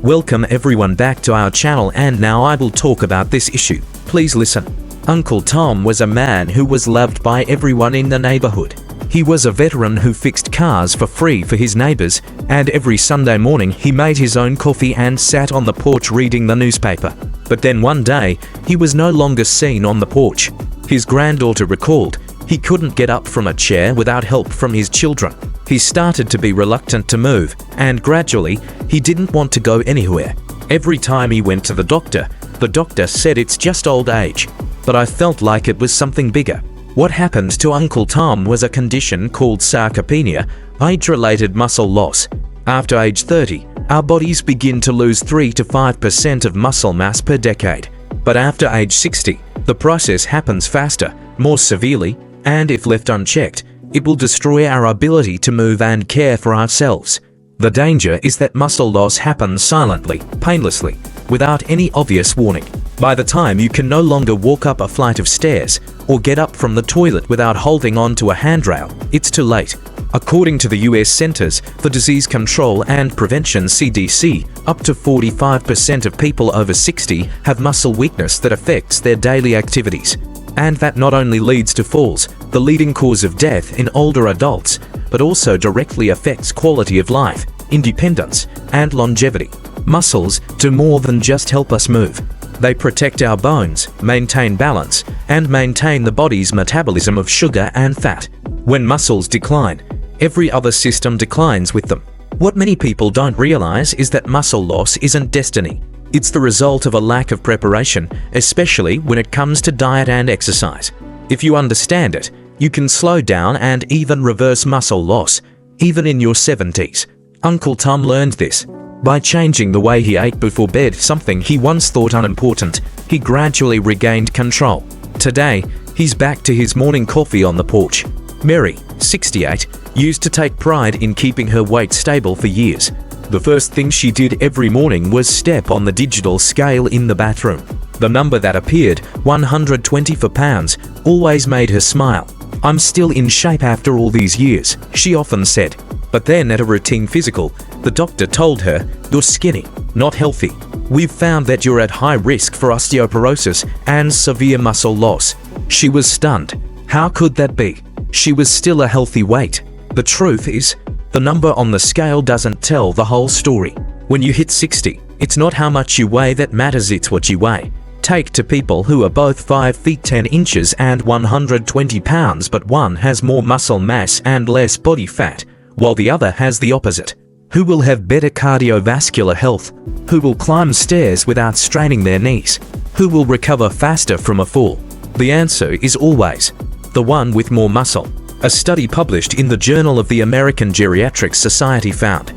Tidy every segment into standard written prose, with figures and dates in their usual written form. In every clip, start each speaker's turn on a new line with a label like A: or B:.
A: Welcome everyone back to our channel, and now I will talk about this issue. Please listen. Uncle Tom was a man who was loved by everyone in the neighborhood. He was a veteran who fixed cars for free for his neighbors, and every Sunday morning he made his own coffee and sat on the porch reading the newspaper. But then one day, he was no longer seen on the porch. His granddaughter recalled he couldn't get up from a chair without help from his children. He started to be reluctant to move, and gradually, he didn't want to go anywhere. Every time he went to the doctor said it's just old age. But I felt like it was something bigger. What happened to Uncle Tom was a condition called sarcopenia, age-related muscle loss. After age 30, our bodies begin to lose 3 to 5% of muscle mass per decade. But after age 60, the process happens faster, more severely, and if left unchecked, it will destroy our ability to move and care for ourselves. The danger is that muscle loss happens silently, painlessly, without any obvious warning. By the time you can no longer walk up a flight of stairs or get up from the toilet without holding on to a handrail, it's too late. According to the US Centers for Disease Control and Prevention (CDC), up to 45% of people over 60 have muscle weakness that affects their daily activities. And that not only leads to falls, the leading cause of death in older adults, but also directly affects quality of life, independence, and longevity. Muscles do more than just help us move. They protect our bones, maintain balance, and maintain the body's metabolism of sugar and fat. When muscles decline, every other system declines with them. What many people don't realize is that muscle loss isn't destiny. It's the result of a lack of preparation, especially when it comes to diet and exercise. If you understand it, you can slow down and even reverse muscle loss, even in your 70s. Uncle Tom learned this. By changing the way he ate before bed, something he once thought unimportant, he gradually regained control. Today, he's back to his morning coffee on the porch. Mary, 68, used to take pride in keeping her weight stable for years. The first thing she did every morning was step on the digital scale in the bathroom. The number that appeared, 124 pounds, always made her smile. "I'm still in shape after all these years," she often said. But then at a routine physical, the doctor told her, "You're skinny, not healthy. We've found that you're at high risk for osteoporosis and severe muscle loss." She was stunned. How could that be? She was still a healthy weight. The truth is, the number on the scale doesn't tell the whole story. When you hit 60, it's not how much you weigh that matters, it's what you weigh. Take two people who are both 5 feet 10 inches and 120 pounds, but one has more muscle mass and less body fat, while the other has the opposite. Who will have better cardiovascular health? Who will climb stairs without straining their knees? Who will recover faster from a fall? The answer is always the one with more muscle. A study published in the Journal of the American Geriatric Society found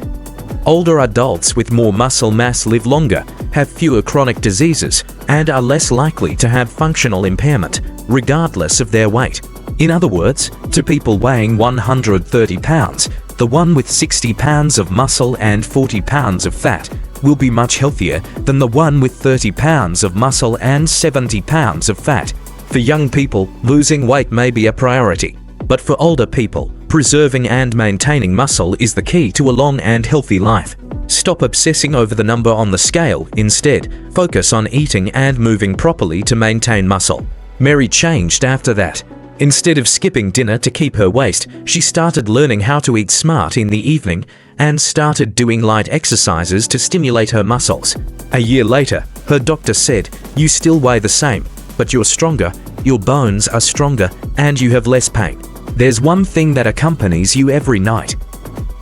A: older adults with more muscle mass live longer, have fewer chronic diseases, and are less likely to have functional impairment, regardless of their weight. In other words, to people weighing 130 pounds, the one with 60 pounds of muscle and 40 pounds of fat will be much healthier than the one with 30 pounds of muscle and 70 pounds of fat. For young people, losing weight may be a priority. But for older people, preserving and maintaining muscle is the key to a long and healthy life. Stop obsessing over the number on the scale. Instead, focus on eating and moving properly to maintain muscle. Mary changed after that. Instead of skipping dinner to keep her waist, she started learning how to eat smart in the evening and started doing light exercises to stimulate her muscles. A year later, her doctor said, "You still weigh the same, but you're stronger, your bones are stronger, and you have less pain. There's one thing that accompanies you every night."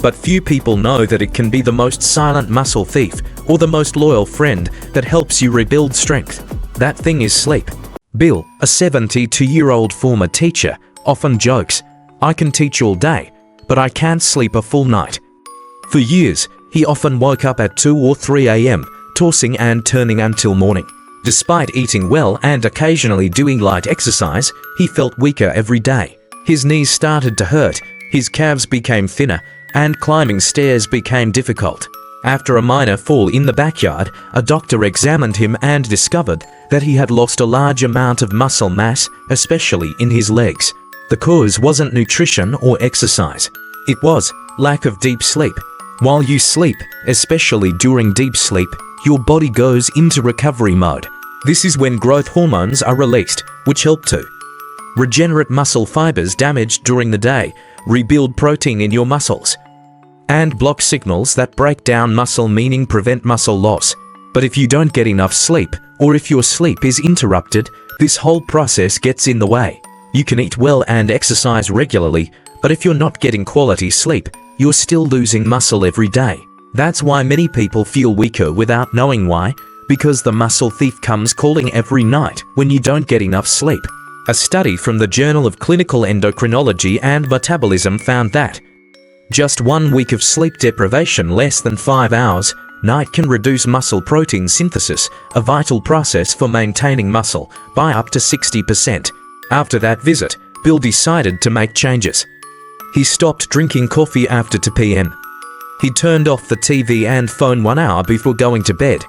A: But few people know that it can be the most silent muscle thief or the most loyal friend that helps you rebuild strength. That thing is sleep. Bill, a 72-year-old former teacher, often jokes, "I can teach all day, but I can't sleep a full night." For years, he often woke up at 2 or 3 a.m., tossing and turning until morning. Despite eating well and occasionally doing light exercise, he felt weaker every day. His knees started to hurt, his calves became thinner, and climbing stairs became difficult. After a minor fall in the backyard, a doctor examined him and discovered that he had lost a large amount of muscle mass, especially in his legs. The cause wasn't nutrition or exercise. It was lack of deep sleep. While you sleep, especially during deep sleep, your body goes into recovery mode. This is when growth hormones are released, which help to regenerate muscle fibers damaged during the day, rebuild protein in your muscles, and block signals that break down muscle, meaning prevent muscle loss. But if you don't get enough sleep, or if your sleep is interrupted, this whole process gets in the way. You can eat well and exercise regularly, but if you're not getting quality sleep, you're still losing muscle every day. That's why many people feel weaker without knowing why, because the muscle thief comes calling every night when you don't get enough sleep. A study from the Journal of Clinical Endocrinology and Metabolism found that just 1 week of sleep deprivation, less than 5 hours, night, can reduce muscle protein synthesis, a vital process for maintaining muscle, by up to 60%. After that visit, Bill decided to make changes. He stopped drinking coffee after 2 p.m. He turned off the TV and phone 1 hour before going to bed,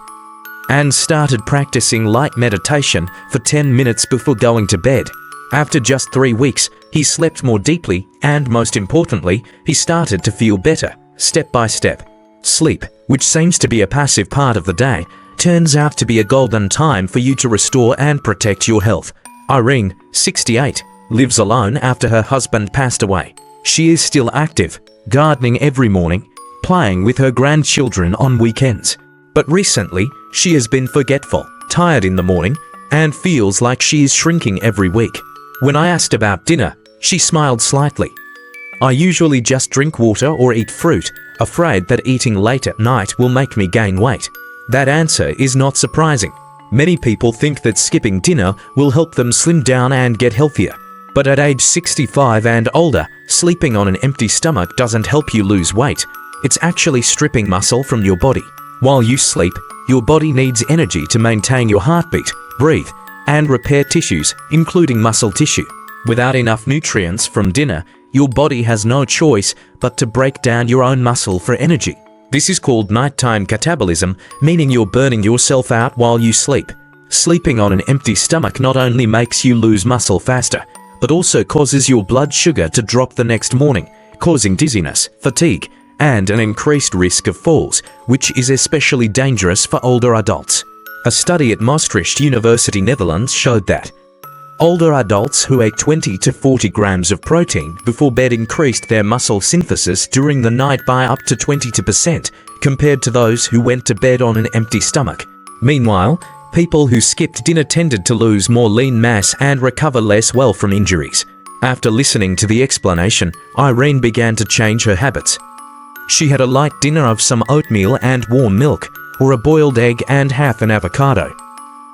A: and started practicing light meditation for 10 minutes before going to bed. After just 3 weeks, he slept more deeply, and most importantly, he started to feel better, step by step. Sleep, which seems to be a passive part of the day, turns out to be a golden time for you to restore and protect your health. Irene, 68, lives alone after her husband passed away. She is still active, gardening every morning, playing with her grandchildren on weekends. But recently, she has been forgetful, tired in the morning, and feels like she is shrinking every week. When I asked about dinner, she smiled slightly. I usually just drink water or eat fruit, afraid that eating late at night will make me gain weight. That answer is not surprising. Many people think that skipping dinner will help them slim down and get healthier. But at age 65 and older, sleeping on an empty stomach doesn't help you lose weight. It's actually stripping muscle from your body. While you sleep, your body needs energy to maintain your heartbeat, breathe, and repair tissues, including muscle tissue. Without enough nutrients from dinner, your body has no choice but to break down your own muscle for energy. This is called nighttime catabolism, meaning you're burning yourself out while you sleep. Sleeping on an empty stomach not only makes you lose muscle faster, but also causes your blood sugar to drop the next morning, causing dizziness, fatigue, and an increased risk of falls, which is especially dangerous for older adults. A study at Maastricht University, Netherlands showed that older adults who ate 20 to 40 grams of protein before bed increased their muscle synthesis during the night by up to 22% compared to those who went to bed on an empty stomach. Meanwhile, people who skipped dinner tended to lose more lean mass and recover less well from injuries. After listening to the explanation, Irene began to change her habits. She had a light dinner of some oatmeal and warm milk, or a boiled egg and half an avocado.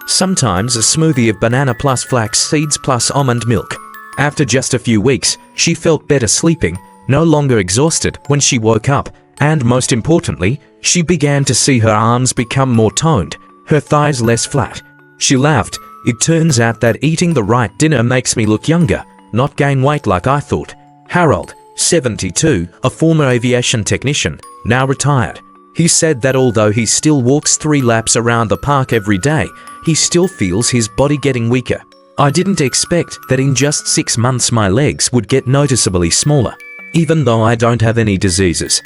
A: Sometimes a smoothie of banana plus flax seeds plus almond milk. After just a few weeks, she felt better sleeping, no longer exhausted when she woke up, and most importantly, she began to see her arms become more toned, her thighs less flat. She laughed. It turns out that eating the right dinner makes me look younger, not gain weight like I thought. Harold, 72, a former aviation technician, now retired. He said that although he still walks 3 laps around the park every day, he still feels his body getting weaker. I didn't expect that in just 6 months my legs would get noticeably smaller, even though I don't have any diseases.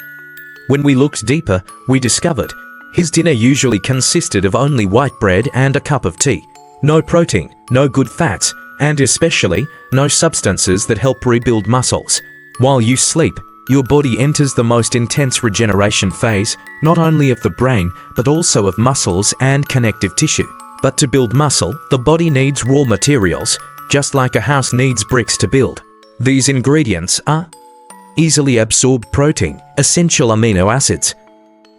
A: When we looked deeper, we discovered his dinner usually consisted of only white bread and a cup of tea. No protein, no good fats, and especially no substances that help rebuild muscles. While you sleep, your body enters the most intense regeneration phase, not only of the brain, but also of muscles and connective tissue. But to build muscle, the body needs raw materials, just like a house needs bricks to build. These ingredients are easily absorbed protein, essential amino acids,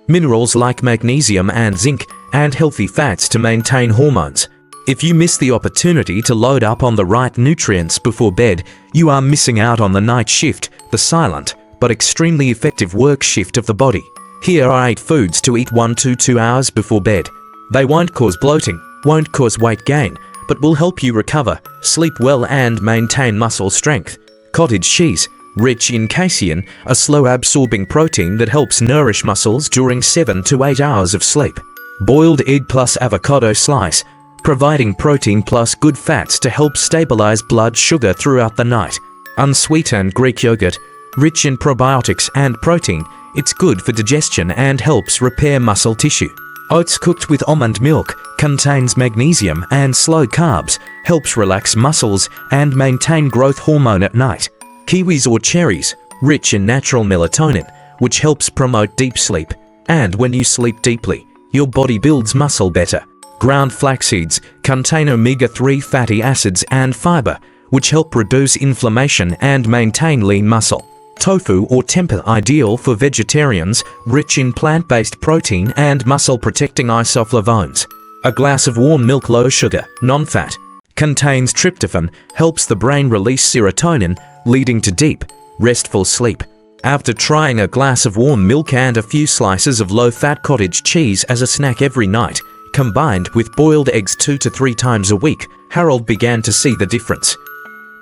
A: minerals like magnesium and zinc, and healthy fats to maintain hormones. If you miss the opportunity to load up on the right nutrients before bed, you are missing out on the night shift, the silent but extremely effective work shift of the body. Here are 8 foods to eat 1 to 2 hours before bed. They won't cause bloating, won't cause weight gain, but will help you recover, sleep well and maintain muscle strength. Cottage cheese, rich in casein, a slow-absorbing protein that helps nourish muscles during 7 to 8 hours of sleep. Boiled egg plus avocado slice, providing protein plus good fats to help stabilize blood sugar throughout the night. Unsweetened Greek yogurt, rich in probiotics and protein, It's good for digestion and helps repair muscle tissue. Oats cooked with almond milk contains magnesium and slow carbs, helps relax muscles and maintain growth hormone at night. Kiwis or cherries, rich in natural melatonin, which helps promote deep sleep. And when you sleep deeply, your body builds muscle better. Ground flax seeds contain omega-3 fatty acids and fiber, which help reduce inflammation and maintain lean muscle. Tofu or tempeh, ideal for vegetarians, rich in plant-based protein and muscle-protecting isoflavones. A glass of warm milk, low sugar, non-fat, contains tryptophan, helps the brain release serotonin, leading to deep, restful sleep. After trying a glass of warm milk and a few slices of low-fat cottage cheese as a snack every night, combined with boiled eggs 2 to 3 times a week, Harold began to see the difference.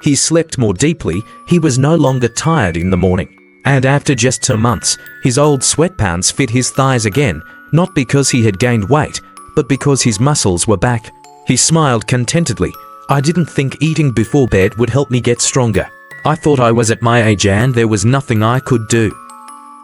A: He slept more deeply, he was no longer tired in the morning. And after just 2 months, his old sweatpants fit his thighs again, not because he had gained weight, but because his muscles were back. He smiled contentedly. I didn't think eating before bed would help me get stronger. I thought I was at my age and there was nothing I could do.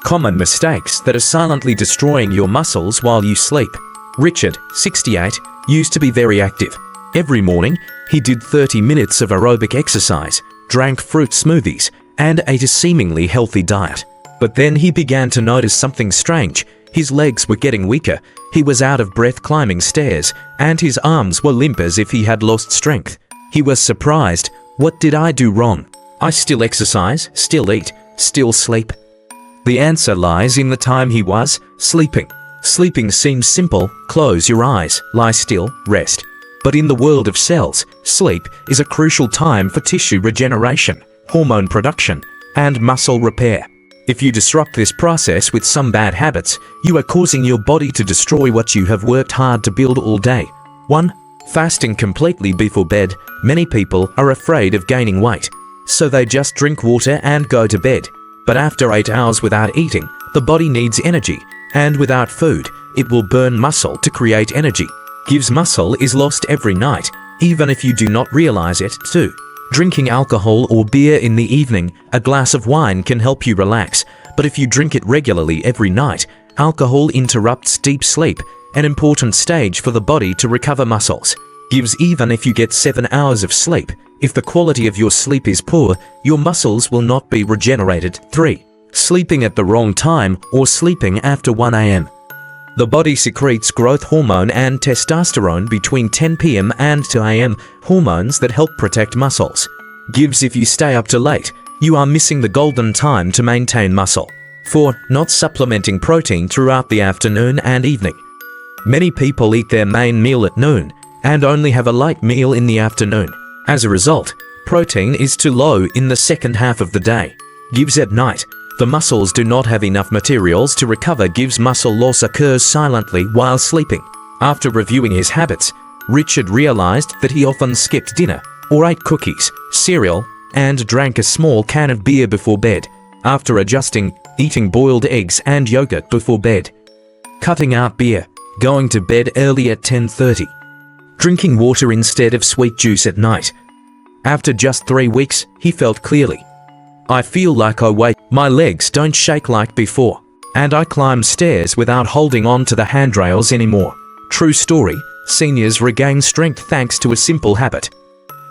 A: Common mistakes that are silently destroying your muscles while you sleep. Richard, 68, used to be very active. Every morning, he did 30 minutes of aerobic exercise, drank fruit smoothies, and ate a seemingly healthy diet. But then he began to notice something strange. His legs were getting weaker, he was out of breath climbing stairs, and his arms were limp as if he had lost strength. He was surprised. What did I do wrong? I still exercise, still eat, still sleep. The answer lies in the time he was sleeping. Sleeping seems simple: close your eyes, lie still, rest. But in the world of cells, sleep is a crucial time for tissue regeneration, hormone production, and muscle repair. If you disrupt this process with some bad habits, you are causing your body to destroy what you have worked hard to build all day. 1. Fasting completely before bed. Many people are afraid of gaining weight, so they just drink water and go to bed. But after 8 hours without eating, the body needs energy, and without food, it will burn muscle to create energy. Gives muscle is lost every night, even if you do not realize it. 2. Drinking alcohol or beer in the evening. A glass of wine can help you relax, but if you drink it regularly every night, alcohol interrupts deep sleep, an important stage for the body to recover muscles. Gives even if you get 7 hours of sleep. If the quality of your sleep is poor, your muscles will not be regenerated. 3. Sleeping at the wrong time or sleeping after 1 a.m. The body secretes growth hormone and testosterone between 10 p.m. and 2 a.m., hormones that help protect muscles. Gives if you stay up too late, you are missing the golden time to maintain muscle. 4. Not supplementing protein throughout the afternoon and evening. Many people eat their main meal at noon and only have a light meal in the afternoon. As a result, protein is too low in the second half of the day. Gives at night. The muscles do not have enough materials to recover. Gives muscle loss occurs silently while sleeping. After reviewing his habits, Richard realized that he often skipped dinner, or ate cookies, cereal, and drank a small can of beer before bed. After adjusting, eating boiled eggs and yogurt before bed. Cutting out beer, going to bed early at 10:30. Drinking water instead of sweet juice at night. After just 3 weeks, he felt clearly. I feel like I wake, my legs don't shake like before, and I climb stairs without holding on to the handrails anymore. True story, seniors regain strength thanks to a simple habit.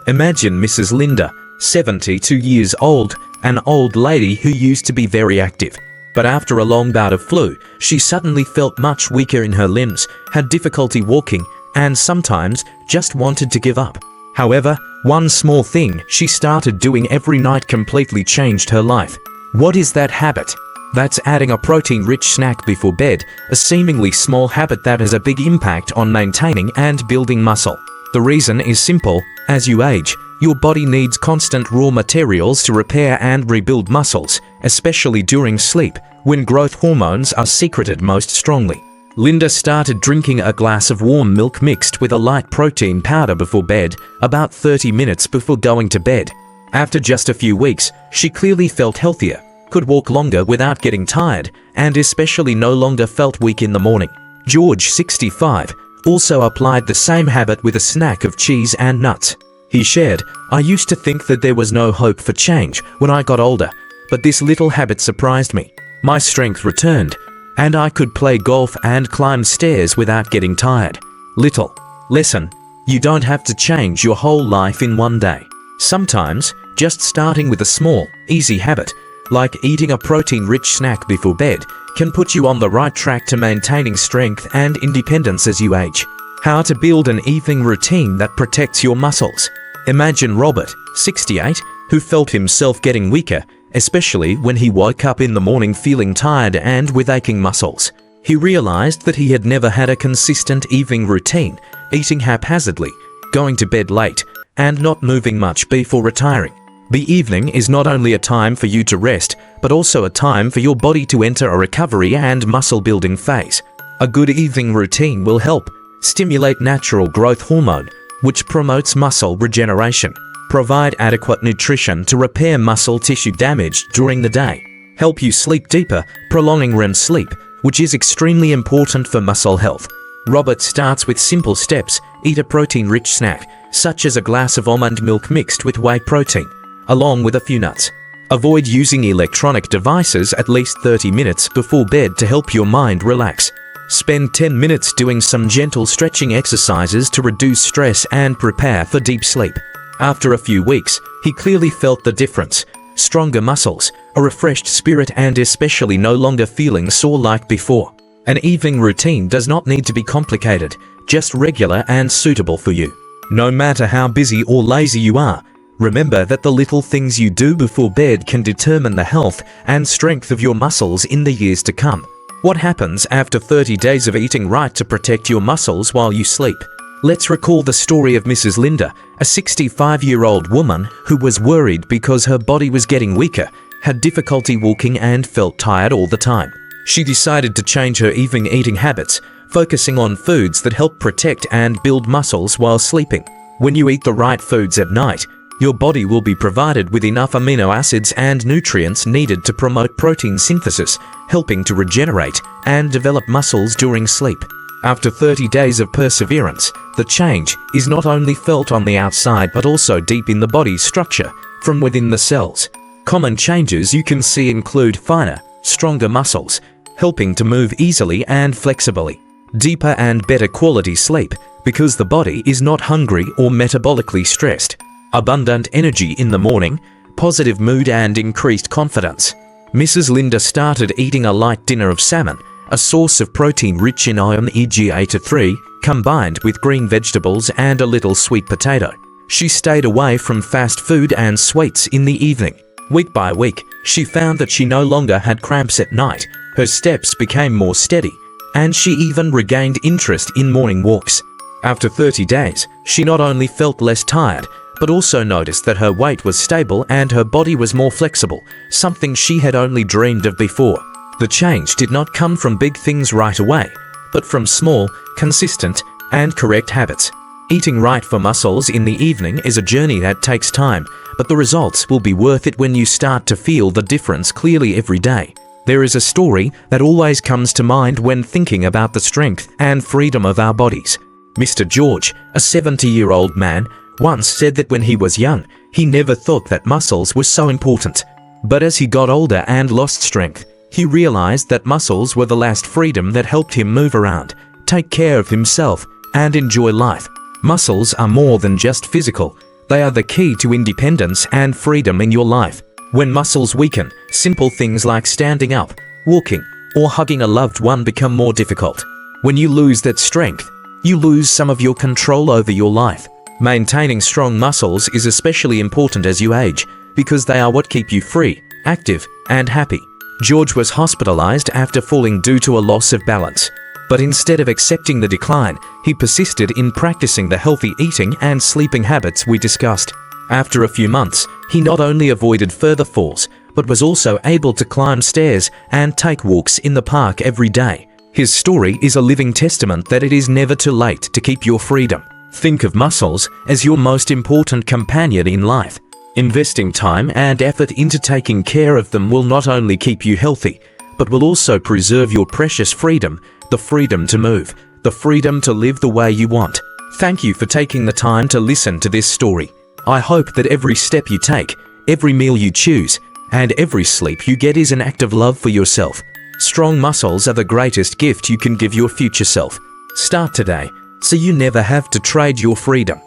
A: Imagine Mrs. Linda, 72 years old, an old lady who used to be very active. But after a long bout of flu, she suddenly felt much weaker in her limbs, had difficulty walking, and sometimes just wanted to give up. However, one small thing she started doing every night completely changed her life. What is that habit? That's adding a protein-rich snack before bed, a seemingly small habit that has a big impact on maintaining and building muscle. The reason is simple: as you age, your body needs constant raw materials to repair and rebuild muscles, especially during sleep, when growth hormones are secreted most strongly. Linda started drinking a glass of warm milk mixed with a light protein powder before bed, about 30 minutes before going to bed. After just a few weeks, she clearly felt healthier, could walk longer without getting tired, and especially no longer felt weak in the morning. George, 65, also applied the same habit with a snack of cheese and nuts. He shared, I used to think that there was no hope for change when I got older, but this little habit surprised me. My strength returned, and I could play golf and climb stairs without getting tired. Little lesson: you don't have to change your whole life in one day. Sometimes, just starting with a small, easy habit, like eating a protein-rich snack before bed, can put you on the right track to maintaining strength and independence as you age. How to build an evening routine that protects your muscles. Imagine Robert, 68, who felt himself getting weaker, especially when he woke up in the morning feeling tired and with aching muscles. He realized that he had never had a consistent evening routine, eating haphazardly, going to bed late, and not moving much before retiring. The evening is not only a time for you to rest, but also a time for your body to enter a recovery and muscle-building phase. A good evening routine will help stimulate natural growth hormone, which promotes muscle regeneration, provide adequate nutrition to repair muscle tissue damaged during the day, help you sleep deeper, prolonging REM sleep, which is extremely important for muscle health. Robert starts with simple steps. Eat a protein-rich snack, such as a glass of almond milk mixed with whey protein, along with a few nuts. Avoid using electronic devices at least 30 minutes before bed to help your mind relax. Spend 10 minutes doing some gentle stretching exercises to reduce stress and prepare for deep sleep. After a few weeks, he clearly felt the difference. Stronger muscles, a refreshed spirit, and especially no longer feeling sore like before. An evening routine does not need to be complicated, just regular and suitable for you. No matter how busy or lazy you are, remember that the little things you do before bed can determine the health and strength of your muscles in the years to come. What happens after 30 days of eating right to protect your muscles while you sleep? Let's recall the story of Mrs. Linda, a 65-year-old woman who was worried because her body was getting weaker, had difficulty walking, and felt tired all the time. She decided to change her evening eating habits, focusing on foods that help protect and build muscles while sleeping. When you eat the right foods at night, your body will be provided with enough amino acids and nutrients needed to promote protein synthesis, helping to regenerate and develop muscles during sleep. After 30 days of perseverance, the change is not only felt on the outside but also deep in the body's structure, from within the cells. Common changes you can see include finer, stronger muscles, helping to move easily and flexibly. Deeper and better quality sleep, because the body is not hungry or metabolically stressed. Abundant energy in the morning, positive mood, and increased confidence. Mrs. Linda started eating a light dinner of salmon, a source of protein rich in iron omega-3, combined with green vegetables and a little sweet potato. She stayed away from fast food and sweets in the evening. Week by week, she found that she no longer had cramps at night, her steps became more steady, and she even regained interest in morning walks. After 30 days, she not only felt less tired, but also noticed that her weight was stable and her body was more flexible, something she had only dreamed of before. The change did not come from big things right away, but from small, consistent, and correct habits. Eating right for muscles in the evening is a journey that takes time, but the results will be worth it when you start to feel the difference clearly every day. There is a story that always comes to mind when thinking about the strength and freedom of our bodies. Mr. George, a 70-year-old man, once said that when he was young, he never thought that muscles were so important. But as he got older and lost strength, he realized that muscles were the last freedom that helped him move around, take care of himself, and enjoy life. Muscles are more than just physical. They are the key to independence and freedom in your life. When muscles weaken, simple things like standing up, walking, or hugging a loved one become more difficult. When you lose that strength, you lose some of your control over your life. Maintaining strong muscles is especially important as you age, because they are what keep you free, active, and happy. George was hospitalized after falling due to a loss of balance. But instead of accepting the decline, he persisted in practicing the healthy eating and sleeping habits we discussed. After a few months, he not only avoided further falls, but was also able to climb stairs and take walks in the park every day. His story is a living testament that it is never too late to keep your freedom. Think of muscles as your most important companion in life. Investing time and effort into taking care of them will not only keep you healthy, but will also preserve your precious freedom, the freedom to move, the freedom to live the way you want. Thank you for taking the time to listen to this story. I hope that every step you take, every meal you choose, And every sleep you get is an act of love for yourself. Strong muscles are the greatest gift you can give your future self. Start today, so you never have to trade your freedom.